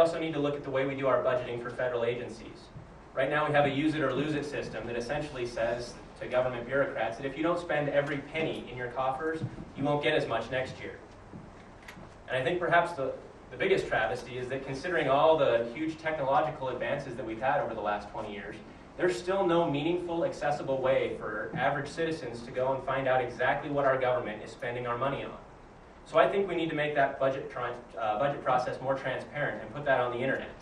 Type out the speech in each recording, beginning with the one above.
also need to look at the way we do our budgeting for federal agencies. Right now we have a use it or lose it system that essentially says to government bureaucrats that if you don't spend every penny in your coffers, you won't get as much next year. And I think perhaps the biggest travesty is that considering all the huge technological advances that we've had over the last 20 years, there's still no meaningful, accessible way for average citizens to go and find out exactly what our government is spending our money on. So I think we need to make that budget process more transparent and put that on the internet.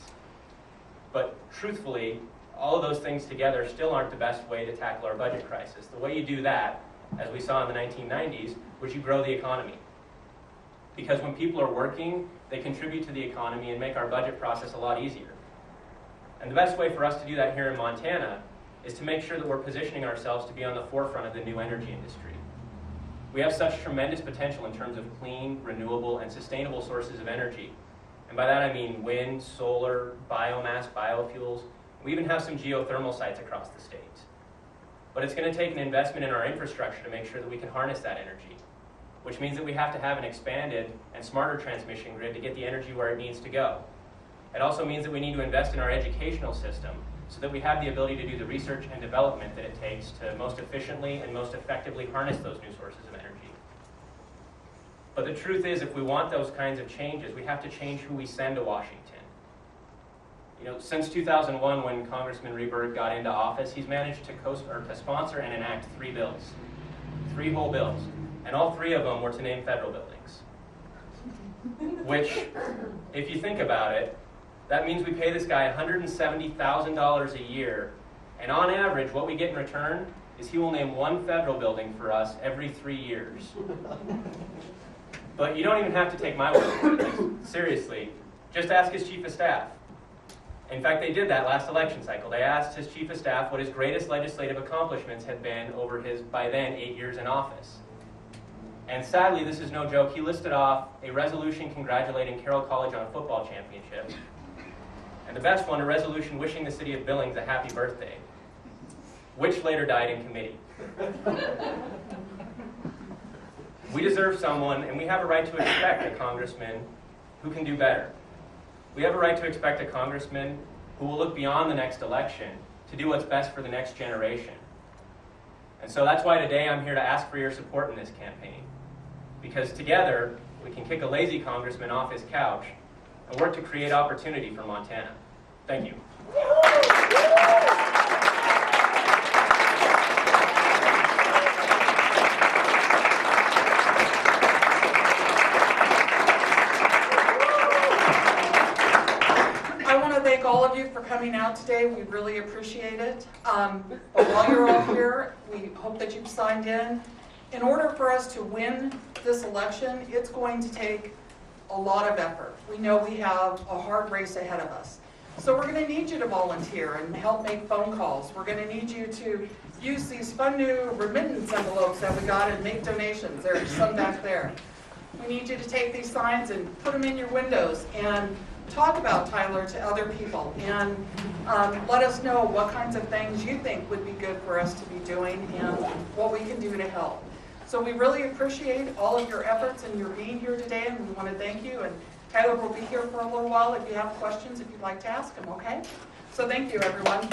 But truthfully, all of those things together still aren't the best way to tackle our budget crisis. The way you do that, as we saw in the 1990s, was you grow the economy. Because when people are working, they contribute to the economy and make our budget process a lot easier. And the best way for us to do that here in Montana is to make sure that we're positioning ourselves to be on the forefront of the new energy industry. We have such tremendous potential in terms of clean, renewable, and sustainable sources of energy. And by that I mean wind, solar, biomass, biofuels. We even have some geothermal sites across the state. But it's going to take an investment in our infrastructure to make sure that we can harness that energy, which means that we have to have an expanded and smarter transmission grid to get the energy where it needs to go. It also means that we need to invest in our educational system so that we have the ability to do the research and development that it takes to most efficiently and most effectively harness those new sources of energy. But the truth is, if we want those kinds of changes, we have to change who we send to Washington. You know, since 2001, when Congressman Rehberg got into office, he's managed to sponsor and enact 3 bills. 3 whole bills. And all 3 of them were to name federal buildings. Which, if you think about it, that means we pay this guy $170,000 a year, and on average, what we get in return is he will name 1 federal building for us every 3 years. But you don't even have to take my word for it. Like, seriously, just ask his chief of staff. In fact, they did that last election cycle. They asked his chief of staff what his greatest legislative accomplishments had been over his, by then, 8 years in office. And sadly, this is no joke, he listed off a resolution congratulating Carroll College on a football championship, and the best one, a resolution wishing the city of Billings a happy birthday, which later died in committee. We deserve someone, and we have a right to expect a congressman who can do better. We have a right to expect a congressman who will look beyond the next election to do what's best for the next generation. And so that's why today I'm here to ask for your support in this campaign. Because together, we can kick a lazy congressman off his couch and work to create opportunity for Montana. Thank you. I want to thank all of you for coming out today. We really appreciate it. But while you're all here, we hope that you've signed in. In order for us to win this election, it's going to take a lot of effort. We know we have a hard race ahead of us. So we're going to need you to volunteer and help make phone calls. We're going to need you to use these fun new remittance envelopes that we got and make donations. There's some back there. We need you to take these signs and put them in your windows and talk about Tyler to other people, and let us know what kinds of things you think would be good for us to be doing and what we can do to help. So we really appreciate all of your efforts and your being here today, and we want to thank you. And Tyler will be here for a little while if you have questions, if you'd like to ask him, okay? So thank you, everyone.